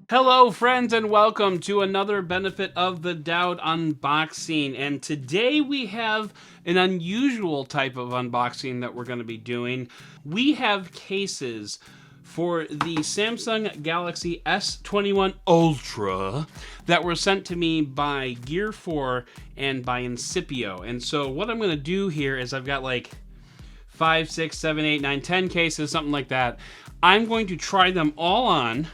Hello friends and welcome to another Benefit of the Doubt unboxing, and today we have an unusual type of unboxing that we're going to be doing. We have cases for the Samsung Galaxy S21 Ultra that were sent to me by Gear 4 and by Incipio. And so what I'm going to do here is I've got like 5, 6, 7, 8, 9, 10 cases, something like that. I'm going to try them all on,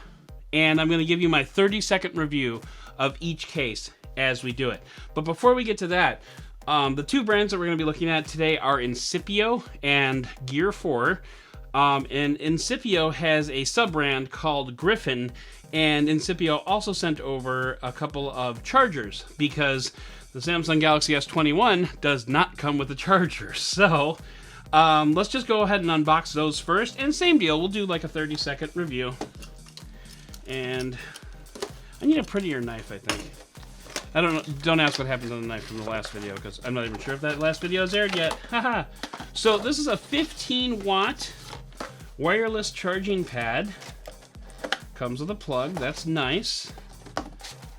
and I'm going to give you my 30-second review of each case as we do it. But before we get to that, the two brands that we're going to be looking at today are Incipio and Gear 4. And Incipio has a sub-brand called Griffin, and Incipio also sent over a couple of chargers because the Samsung Galaxy S21 does not come with a charger. So let's just go ahead and unbox those first, and same deal, we'll do like a 30-second review. And I need a prettier knife, I think. I don't know. Don't ask what happened to the knife from the last video, because I'm not even sure if that last video is aired yet. Haha. So this is a 15-watt wireless charging pad. Comes with a plug. That's nice.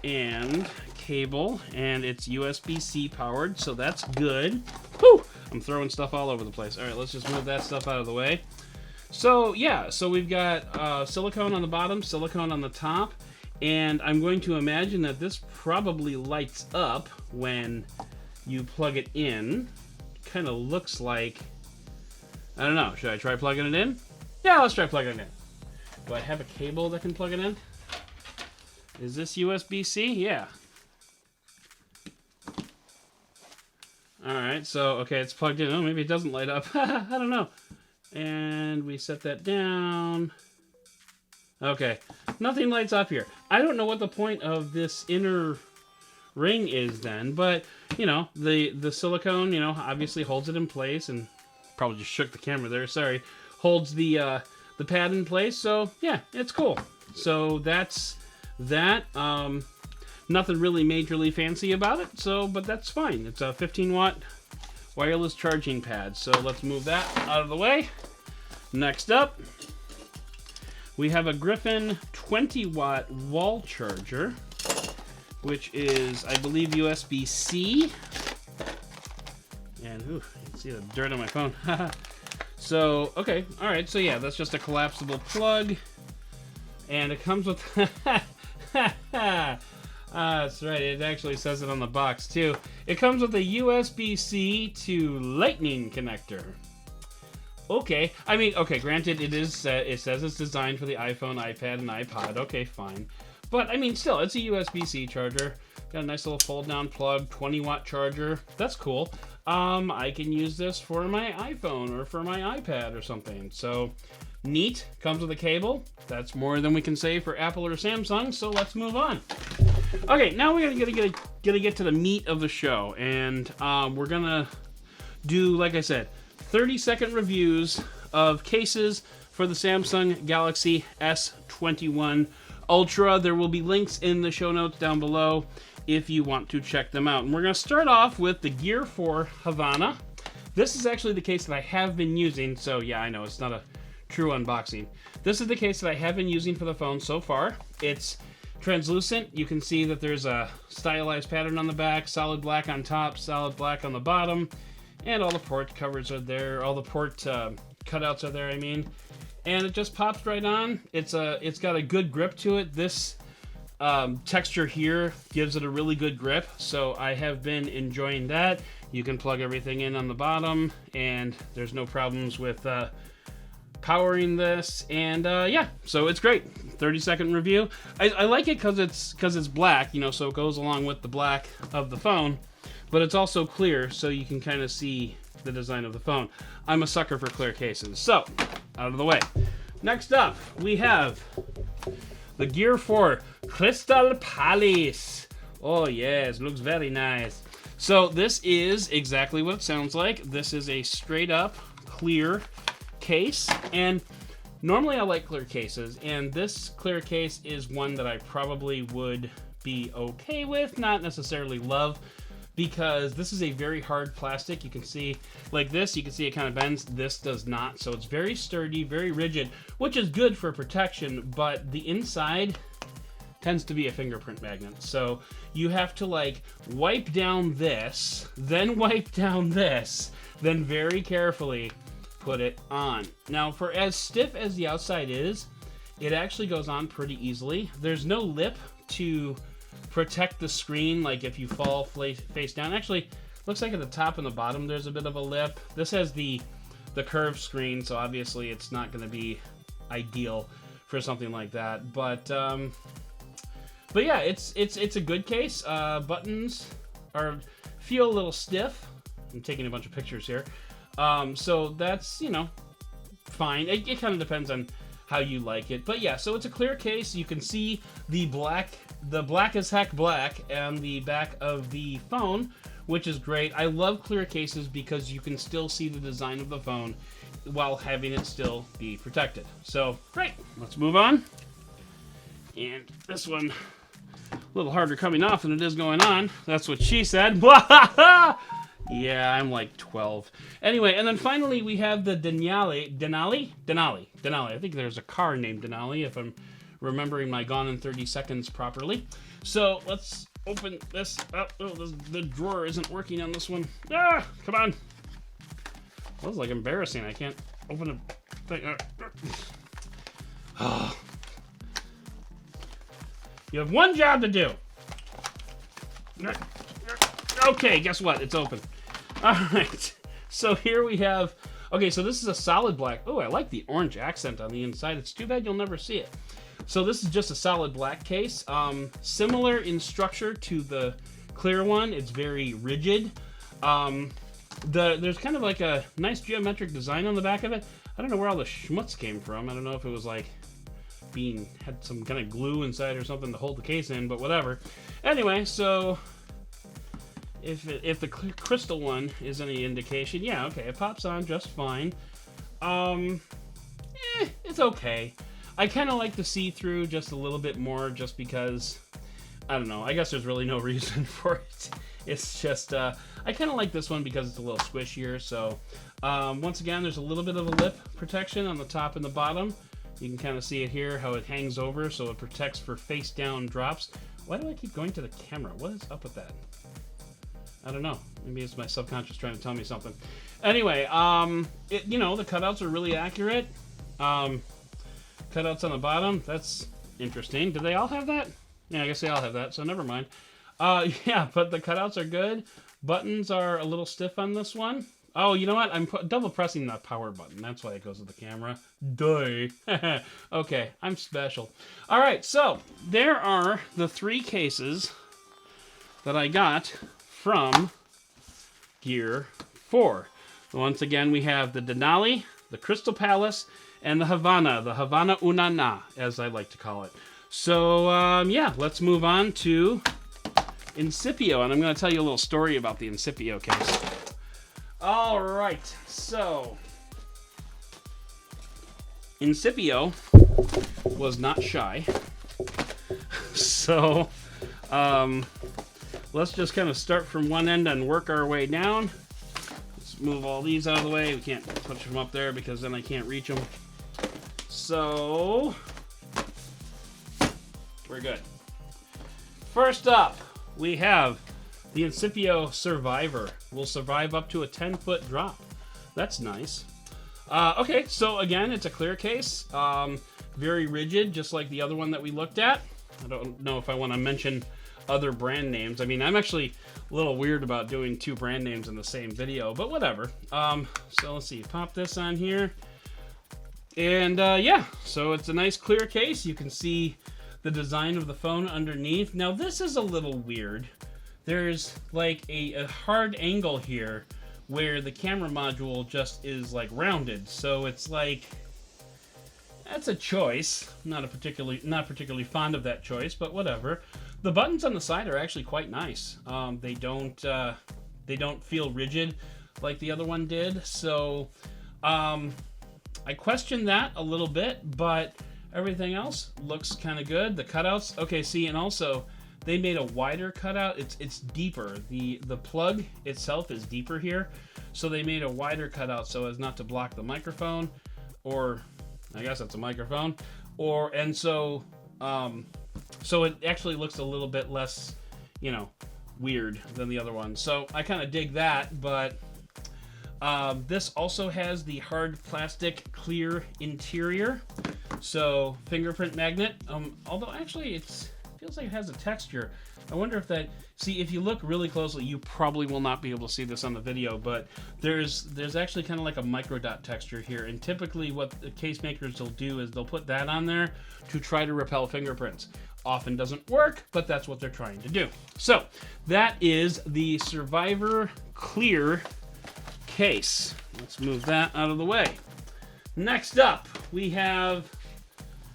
And cable, and it's USB-C powered, so that's good. Whew! I'm throwing stuff all over the place. All right, let's just move that stuff out of the way. So yeah, so we've got silicone on the bottom, silicone on the top, and I'm going to imagine that this probably lights up when you plug it in. Kind of looks like, I don't know, should I try plugging it in? Yeah, let's try plugging it in. Do I have a cable that can plug it in? Is this USB-C? Yeah. Alright, so, okay, it's plugged in. Oh, maybe it doesn't light up. I don't know. And we set that down. Okay, nothing lights up here. I don't know what the point of this inner ring is then, but, you know, the silicone, you know, obviously holds it in place, and probably just shook the camera there, sorry. Holds the pad in place, so, yeah, it's cool. So that's that. Nothing really majorly fancy about it, so, but that's fine. It's a 15-watt wireless charging pad. So let's move that out of the way. Next up, we have a Griffin 20-watt wall charger, which is, I believe, USB-C. And, ooh, you can see the dirt on my phone. So, okay, all right, so yeah, that's just a collapsible plug. And it comes with... that's right, it actually says it on the box too. It comes with a USB-C to Lightning connector. Okay, I mean, okay, granted, it says it's designed for the iPhone, iPad, and iPod. Okay, fine. But, I mean, still, it's a USB-C charger. Got a nice little fold-down plug, 20-watt charger. That's cool. I can use this for my iPhone or for my iPad or something. So, neat. Comes with a cable. That's more than we can say for Apple or Samsung, so let's move on. Okay, now we're gonna get to the meat of the show, and we're gonna do, like I said, 30-second reviews of cases for the Samsung Galaxy S21 Ultra. There will be links in the show notes down below if you want to check them out. And we're gonna start off with the Gear 4 Havana. This is actually the case that I have been using, so yeah, I know it's not a true unboxing. This is the case that I have been using for the phone so far. It's translucent. You can see that there's a stylized pattern on the back, solid black on top, solid black on the bottom, and all the port covers are there, all the port cutouts are there, I mean. And it just pops right on. It's got a good grip to it. This texture here gives it a really good grip, so I have been enjoying that. You can plug everything in on the bottom, and there's no problems with powering this, and yeah, so it's great. 30-second review. I like it because it's black, you know, so it goes along with the black of the phone, but it's also clear, so you can kind of see the design of the phone. I'm a sucker for clear cases. So, out of the way. Next up, we have the Gear 4 Crystal Palace. Oh yes, looks very nice. So this is exactly what it sounds like. This is a straight up clear case, and normally I like clear cases, and this clear case is one that I probably would be okay with, not necessarily love, because this is a very hard plastic. You can see, like this, you can see it kind of bends. This does not, so it's very sturdy, very rigid, which is good for protection, but the inside tends to be a fingerprint magnet. So you have to like wipe down this, then wipe down this, then very carefully put it on. Now, for as stiff as the outside is, it actually goes on pretty easily. There's no lip to protect the screen, like if you fall face down. Actually, looks like at the top and the bottom there's a bit of a lip. This has the curved screen, so obviously it's not going to be ideal for something like that. But yeah, it's a good case. Buttons feel a little stiff. I'm taking a bunch of pictures here. So that's, you know, fine. It kind of depends on how you like it. But yeah, so it's a clear case. You can see the black as heck black and the back of the phone, which is great. I love clear cases because you can still see the design of the phone while having it still be protected. So great, let's move on. And this one, a little harder coming off than it is going on. That's what she said. Yeah, I'm like 12. Anyway, and then finally we have the Denali. I think there's a car named Denali, if I'm remembering my Gone in 30 Seconds properly. So let's open this up. Oh, the drawer isn't working on this one. Ah, come on. That was like embarrassing. I can't open a thing. Oh. You have one job to do. Okay, guess what? It's open. All right. So here we have... Okay, so this is a solid black. Oh, I like the orange accent on the inside. It's too bad you'll never see it. So this is just a solid black case. Similar in structure to the clear one. It's very rigid. There's kind of like a nice geometric design on the back of it. I don't know where all the schmutz came from. I don't know if it was like had some kind of glue inside or something to hold the case in, but whatever. Anyway, so if the crystal one is any indication, yeah, okay, it pops on just fine. It's okay. I kind of like the see-through just a little bit more, just because, I don't know, I guess there's really no reason for it. It's just, I kind of like this one because it's a little squishier. So, once again, there's a little bit of a lip protection on the top and the bottom. You can kind of see it here, how it hangs over, so it protects for face-down drops. Why do I keep going to the camera? What is up with that? I don't know. Maybe it's my subconscious trying to tell me something. Anyway, you know, the cutouts are really accurate. Cutouts on the bottom, that's interesting. Do they all have that? Yeah, I guess they all have that, so never mind. Yeah, but the cutouts are good. Buttons are a little stiff on this one. Oh, you know what? I'm double pressing that power button. That's why it goes with the camera. Duh. Okay, I'm special. All right, so there are the three cases that I got from Gear 4. Once again, we have the Denali, the Crystal Palace, and the Havana Unana, as I like to call it. So, yeah, let's move on to Incipio, and I'm going to tell you a little story about the Incipio case. All right, so Incipio was not shy. So, let's just kind of start from one end and work our way down. Let's move all these out of the way. We can't push them up there because then I can't reach them. So, we're good. First up, we have the Incipio Survivor. Will survive up to a 10-foot drop. That's nice. Okay, so again, it's a clear case. Very rigid, just like the other one that we looked at. I don't know if I want to mention other brand names. I mean, I'm actually a little weird about doing two brand names in the same video, but whatever. So let's see, pop this on here. And yeah, so it's a nice clear case. You can see the design of the phone underneath. Now this is a little weird. There's like a hard angle here where the camera module just is like rounded. So it's like, that's a choice. Not particularly fond of that choice, but whatever. The buttons on the side are actually quite nice. They don't feel rigid like the other one did. So I question that a little bit, but everything else looks kind of good. The cutouts, okay, see, and also they made a wider cutout. It's deeper. The plug itself is deeper here, so they made a wider cutout so as not to block the microphone, or I guess that's a microphone, and so So it actually looks a little bit less, you know, weird than the other one. So I kind of dig that, but this also has the hard plastic clear interior. So fingerprint magnet, although actually it feels like it has a texture. I wonder if that, see, if you look really closely, you probably will not be able to see this on the video, but there's actually kind of like a micro dot texture here, and typically what the case makers will do is they'll put that on there to try to repel fingerprints. Often doesn't work, but that's what they're trying to do. So that is the Survivor Clear case. Let's move that out of the way. Next up, we have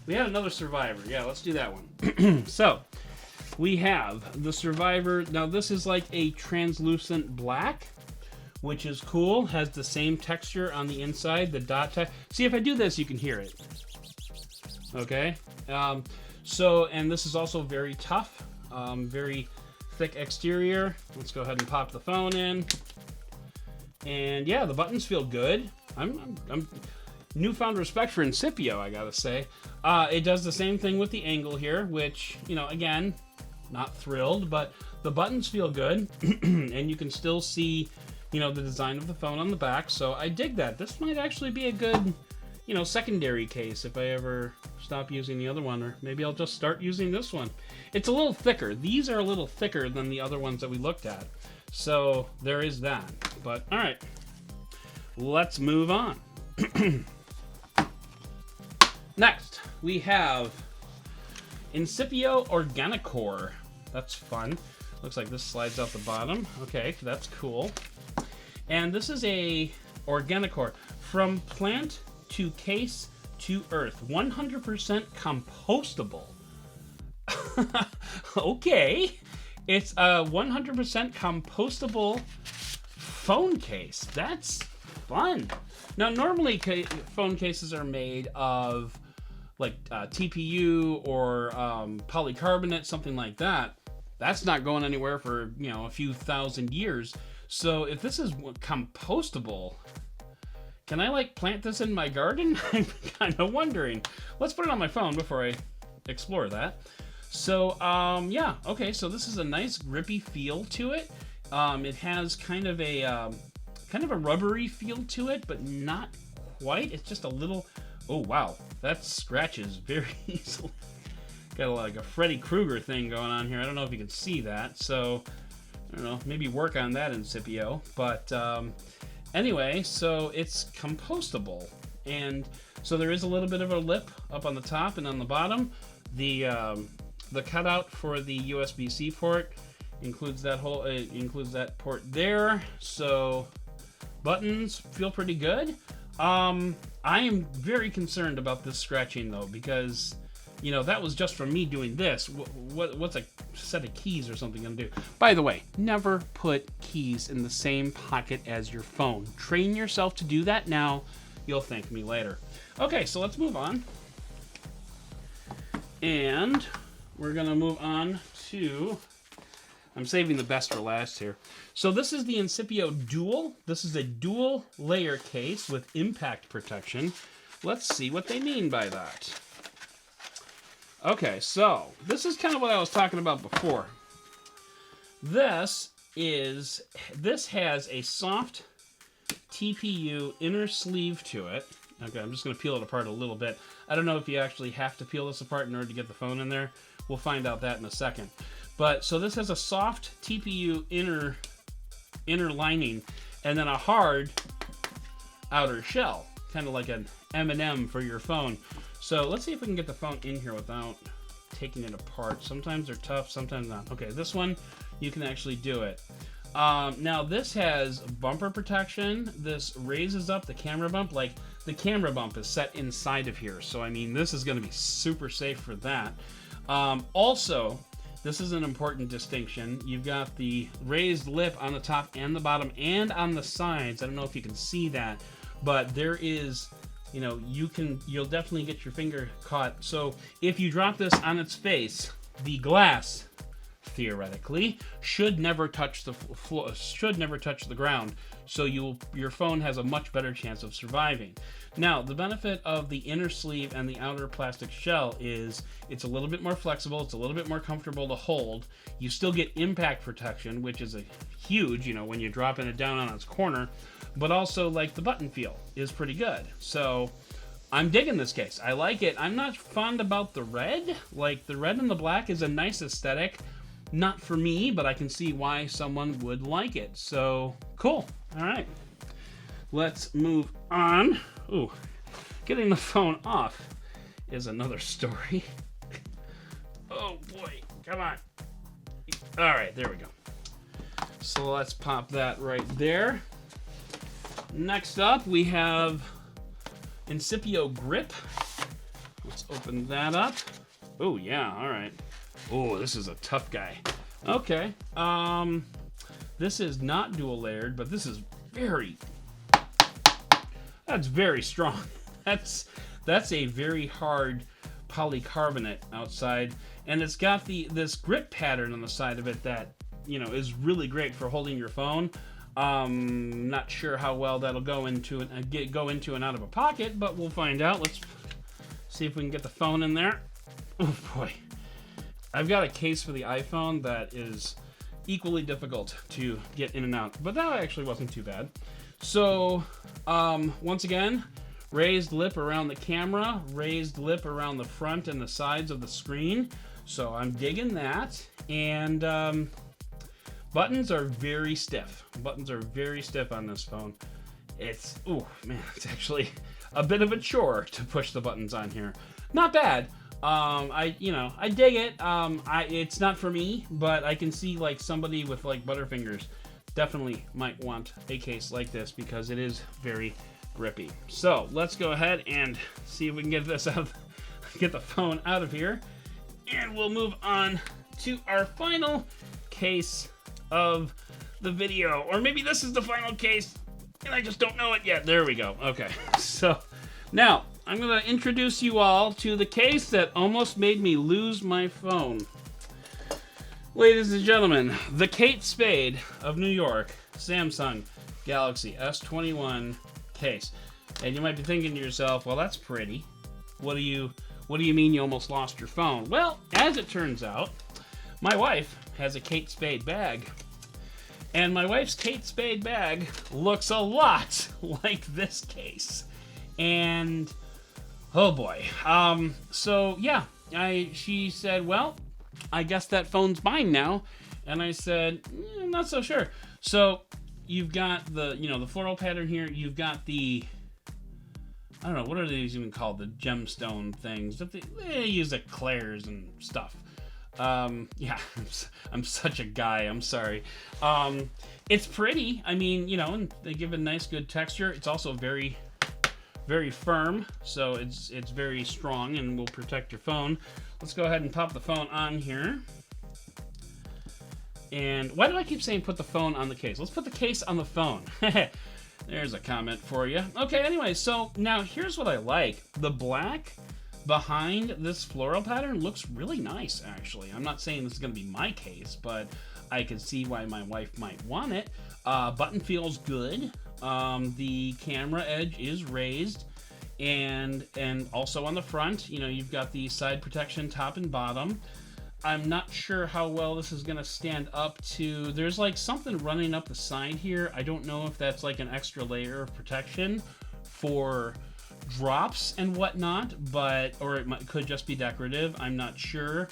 another Survivor. Yeah, let's do that one. So we have the Survivor. Now this is like a translucent black, which is cool. Has the same texture on the inside, the dot type. See, if I do this, you can hear it. Okay. So, and this is also very tough, very thick exterior. Let's go ahead and pop the phone in. And yeah, the buttons feel good. I'm newfound respect for Incipio, I gotta say. It does the same thing with the angle here, which, you know, again, not thrilled, but the buttons feel good, and you can still see, you know, the design of the phone on the back, so I dig that. This might actually be a good, you know, secondary case if I ever stop using the other one, or maybe I'll just start using this one. It's a little thicker. These are a little thicker than the other ones that we looked at, so there is that. But, all right, let's move on. Next, we have Incipio Organicore. That's fun. Looks like this slides out the bottom. Okay, that's cool. And this is a Organicore. From plant to case to earth. 100% compostable. Okay. It's a 100% compostable phone case. That's fun. Now, normally phone cases are made of like TPU or polycarbonate, something like that. That's not going anywhere for, you know, a few thousand years. So if this is compostable, can I like plant this in my garden? I'm kind of wondering. Let's put it on my phone before I explore that. So yeah, okay. So this is a nice grippy feel to it. It has kind of a rubbery feel to it, but not quite. It's just a little. Oh wow, that scratches very easily. Got like a Freddy Krueger thing going on here. I don't know if you can see that. So I don't know. Maybe work on that, Incipio. But anyway, so it's compostable, and so there is a little bit of a lip up on the top and on the bottom. The cutout for the USB-C port includes that port there. So buttons feel pretty good. I am very concerned about this scratching though, because, you know, that was just from me doing this. What's a set of keys or something gonna do? By the way, never put keys in the same pocket as your phone. Train yourself to do that now. You'll thank me later. Okay, so let's move on. And we're gonna move on to, I'm saving the best for last here. So this is the Incipio Dual. This is a dual layer case with impact protection. Let's see what they mean by that. Okay, so this is kind of what I was talking about before. This has a soft TPU inner sleeve to it. Okay, I'm just going to peel it apart a little bit. I don't know if you actually have to peel this apart in order to get the phone in there. We'll find out that in a second. But so this has a soft TPU inner lining and then a hard outer shell, kind of like an M&M for your phone. So let's see if we can get the phone in here without taking it apart. Sometimes they're tough, sometimes not. Okay, this one, you can actually do it. Now this has bumper protection. This raises up the camera bump. Like the camera bump is set inside of here. So I mean, this is going to be super safe for that. Also, this is an important distinction. You've got the raised lip on the top and the bottom and on the sides. I don't know if you can see that, but there is, you know, you'll definitely get your finger caught. So if you drop this on its face, the glass theoretically, should never touch the floor, should never touch the ground, so your phone has a much better chance of surviving. Now, the benefit of the inner sleeve and the outer plastic shell is it's a little bit more flexible, it's a little bit more comfortable to hold. You still get impact protection, which is a huge, when you're dropping it down on its corner, but also like the button feel is pretty good. So I'm digging this case. I like it. I'm not fond about the red. Like, the red and the black is a nice aesthetic. Not for me, but I can see why someone would like it. So, cool. All right. Let's move on. Ooh, getting the phone off is another story. Oh, boy. Come on. All right, there we go. So let's pop that right there. Next up, we have Incipio Grip. Let's open that up. Oh, yeah, all right. Oh, this is a tough guy. Okay. This is not dual layered, but this is that's very strong. That's a very hard polycarbonate outside, and it's got this grip pattern on the side of it that is really great for holding your phone. Not sure how well that'll go into and out of a pocket, but we'll find out. Let's see if we can get the phone in there. Oh boy, I've got a case for the iPhone that is equally difficult to get in and out, but that actually wasn't too bad. So, once again, raised lip around the camera, raised lip around the front and the sides of the screen. So I'm digging that. And buttons are very stiff. Buttons are very stiff on this phone. It's actually a bit of a chore to push the buttons on here. Not bad. I dig it. It's not for me, but I can see like somebody with like butterfingers definitely might want a case like this because it is very grippy. So let's go ahead and see if we can get this out, get the phone out of here, and we'll move on to our final case of the video, or maybe this is the final case and I just don't know it yet. There we go. Okay, so now I'm gonna introduce you all to the case that almost made me lose my phone. Ladies and gentlemen, the Kate Spade of New York Samsung Galaxy S21 case. And you might be thinking to yourself, well, that's pretty. What do you mean you almost lost your phone? Well, as it turns out, my wife has a Kate Spade bag. And my wife's Kate Spade bag looks a lot like this case. And oh boy. So yeah, she said, well, I guess that phone's mine now. And I said, I'm not so sure. So you've got the, the floral pattern here. You've got the, I don't know, what are these even called? The gemstone things that they use eclairs and stuff. Yeah, I'm such a guy. I'm sorry. It's pretty. I mean, and they give it a nice, good texture. It's also very, very firm. So it's very strong and will protect your phone. Let's go ahead and pop the phone on here. And why do I keep saying put the phone on the case? Let's put the case on the phone. There's a comment for you. Okay, anyway, so now here's what I like. The black behind this floral pattern looks really nice, actually. I'm not saying this is going to be my case, but I can see why my wife might want it. Button feels good. The camera edge is raised. And also on the front, you've got the side protection top and bottom. I'm not sure how well this is going to stand up to... There's like something running up the side here. I don't know if that's like an extra layer of protection for drops and whatnot, or it could just be decorative. I'm not sure.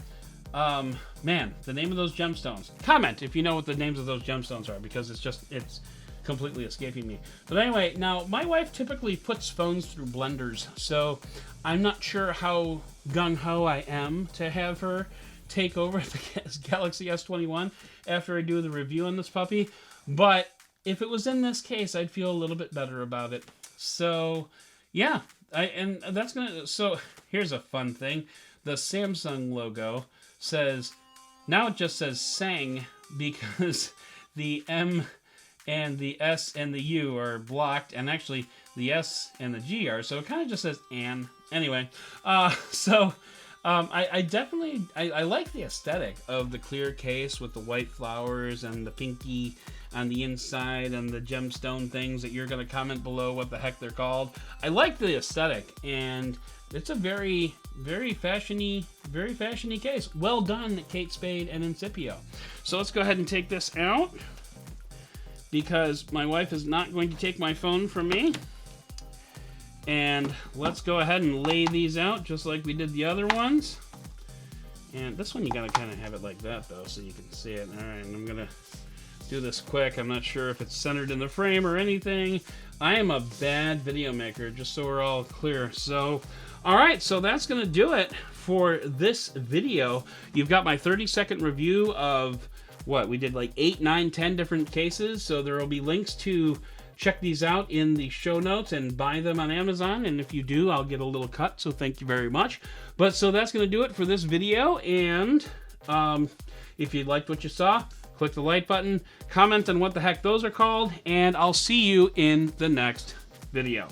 Man, the name of those gemstones. Comment if you know what the names of those gemstones are, because it's completely escaping me. But anyway, now my wife typically puts phones through blenders, so I'm not sure how gung-ho I am to have her take over the Galaxy S21 after I do the review on this puppy. But if it was in this case, I'd feel a little bit better about it. So yeah, so here's a fun thing. The Samsung logo says, now it just says Sang, because the M and the S and the U are blocked, and actually the S and the G are, so it kind of just says An. Anyway, so I definitely I like the aesthetic of the clear case with the white flowers and the pinky on the inside and the gemstone things that you're going to comment below what the heck they're called. I like the aesthetic, and it's a very fashiony case. Well done, Kate Spade and Incipio. So let's go ahead and take this out, because my wife is not going to take my phone from me. And let's go ahead and lay these out just like we did the other ones. And this one you gotta kind of have it like that though, so you can see it. All right, and I'm gonna do this quick. I'm not sure if it's centered in the frame or anything. I am a bad video maker, just so we're all clear. So, all right, so that's gonna do it for this video. You've got my 30-second review of what we did, like 8, 9, 10 different cases. So there will be links to check these out in the show notes and buy them on Amazon, and if you do, I'll get a little cut, so thank you very much. But so that's going to do it for this video, and if you liked what you saw, click the like button, comment on what the heck those are called, and I'll see you in the next video.